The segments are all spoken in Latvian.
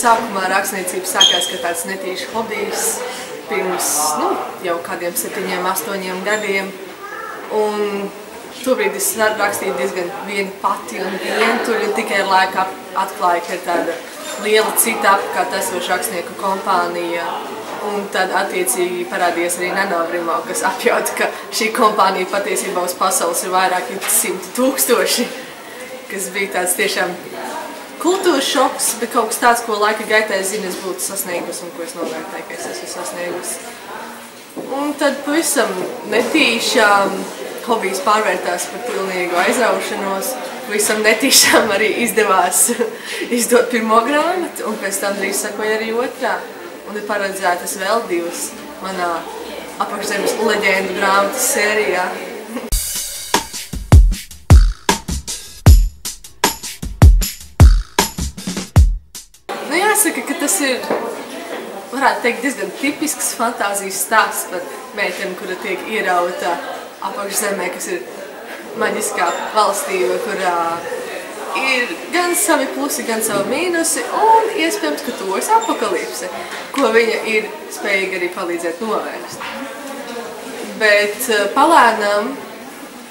Sākumā rakstniecība sākās kā tāds netīšs hobijs pirms jau kādiem 7, 8 gadiem. Un tobrīd es rakstīju diezgan viena pati un vientuļa, tikai ar laiku atklāju, ka ir tāda liela cita apkārt esoša rakstnieku kompānija. Un tad attiecīgi parādījās arī Nenovrimā, kas apjauta, ka šī kompānija patiesībā uz pasaules ir vairāki 100 000, kas bija tāds tiešām kultūras šoks, bet kaut kas tāds, ko laika gaitā es zinu, es būtu sasniegusi un ko es novērtēju, ka es esmu sasniegusi. Un tad pavisam netīšām hobijs pārvērtās par pilnīgu aizraušanos. Pavisam netīšām arī izdevās izdot pirmo grāmatu, un pēc tam drīz sakoja arī otrā. Un ir paredzētas vēl 2 manā apakšzemes leģendu grāmatu sērijā. Jāsaka, ka tas ir, varētu teikt, diezgan tipisks fantāzijas stāsts par meiteni, kura tiek ierauta apakšzemē, kas ir maģiskā valstība, kurā ir gan savi plusi, gan savi mīnusi, un iespējams, ka tuvojas apokalipse, ko viņa ir spējīga arī palīdzēt novērst. Bet palēnām,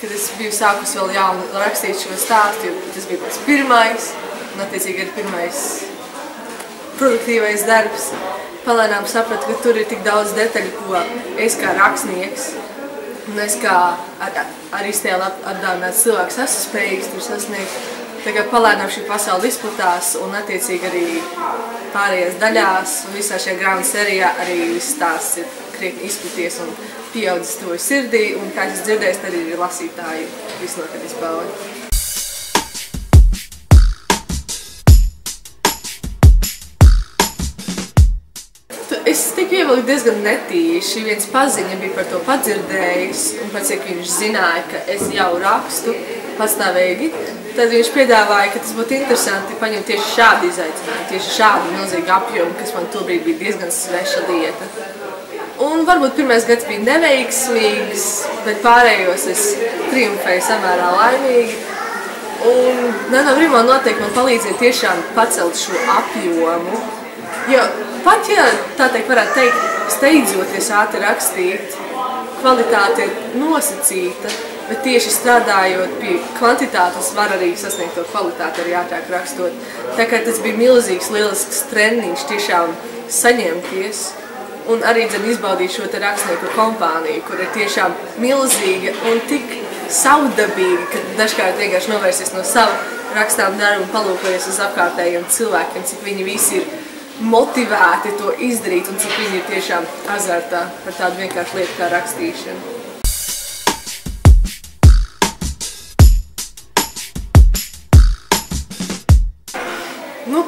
kad es biju sākus vēl jaunu rakstīt šo stāstu, jo tas bija pats pirmais, un attiecīgi arī pirmais produktīvais darbs, palēnām sapratu, ka tur ir tik daudz detaļu, ko es kā rakstnieks un es kā ar iztēli apdāvināts cilvēks esmu spējīgs tur sasniegt. Tagad palēnām šī pasaule izplatās un attiecīgi arī pārējās daļās un visā šajā grāmatu sērijā arī viss stāsts ir krietni izplaties un pieaudzis tuvu sirdī, un kā es dzirdēju, tad arī lasītāji visnotaļ izbauda. Es tiku ievilkt diezgan netīši, viens paziņa bija par to padzirdējis, un pēc cik viņš zināja, ka es jau rakstu pastāvīgi, tad viņš piedāvāja, ka tas būtu interesanti paņemt tieši šādu izaicinājumu, tieši šādu milzīgu apjomu, kas man tobrīd bija diezgan sveša lieta. Un varbūt pirmais gads bija neveiksmīgs, bet pārējos es triumfēju samērā laimīgi. Un Nenovrimā noteikti man palīdzēja tiešām pacelt šo apjomu, jo pat, ja tā teikt, varētu teikt, steidzoties ātri rakstīt, kvalitāte ir nosacīta, bet tieši strādājot pie kvantitātes var arī sasniegt to kvalitāti arī ātrāk rakstot. Tā kā tas bija milzīgs, lielisks treniņš tiešām saņemties un arī izbaudīt šo te rakstnieku kompāniju, kur ir tiešām milzīga un tik savdabīga, ka dažkārt vienkārši novērsies no sava rakstām darbu un palūkojies uz apkārtējiem cilvēkiem, cik viņi visi ir motivēti to izdarīt un cik viņi ir tiešām azartā par tādu vienkāršu lietu kā rakstīšanu.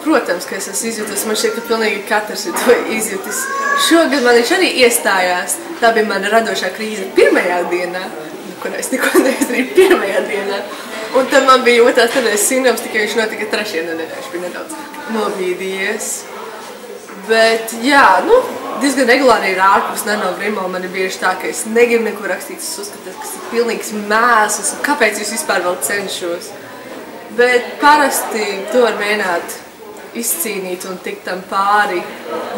Protams, ka es esmu izjutis, man šķiet, ka pilnīgi katrs ir to izjutis. Šogad man viņš arī iestājās, tā bija mana radošā krīze pirmajā dienā, kurā es neko neizdarīju pirmajā dienā. Un tad man bija otrās nedēļas sindroms, tikai viņš notika 3. nedēļā, viņš bija nedaudz novīdījies. Bet, jā, diezgan regulāri ir ārpus Nenovrimā, man ir bieži tā, ka es negribu neko rakstīt, es uzskatu, ka tas ir pilnīgs mēsls, un kāpēc es vispār vēl cenšos. Bet parasti to var mēģināt izcīnīt un tikt tam pāri,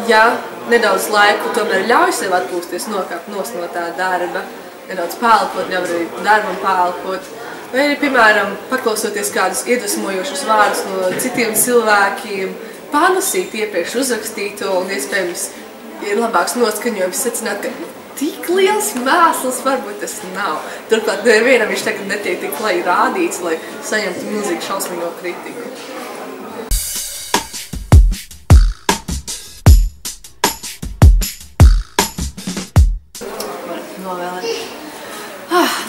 ja nedaudz laiku tomēr ļauj sev atpūsties, nokāpt no tā darba, nedaudz pēlpot, ļauj arī darbam pēlpot. Vai arī, piemēram, paklausoties kādus iedvesmojošus vārdus no citiem cilvēkiem, palasīt iepriekš uzrakstīto un iespējams ir labāks noskaņojums secināt, ka tik liels mēsls varbūt tas nav. Turklāt nevienam viņš tagad netiek tik lai rādīts, lai saņemtu milzīgu šausmīgo kritiku.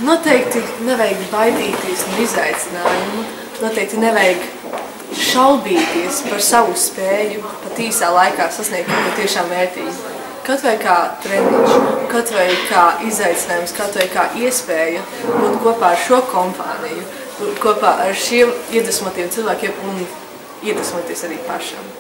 Noteikti nevajag baidīties no izaicinājumu, noteikti nevajag šaubīties par savu spēju pat īsā laikā sasniegt kaut ko tiešām vērtīgu. Kaut vai kā treniņš, kaut vai kā izaicinājums, kaut vai kā iespēja būt kopā ar šo kompāniju, būt kopā ar šiem iedvesmotiem cilvēkiem un iedvesmoties arī pašam.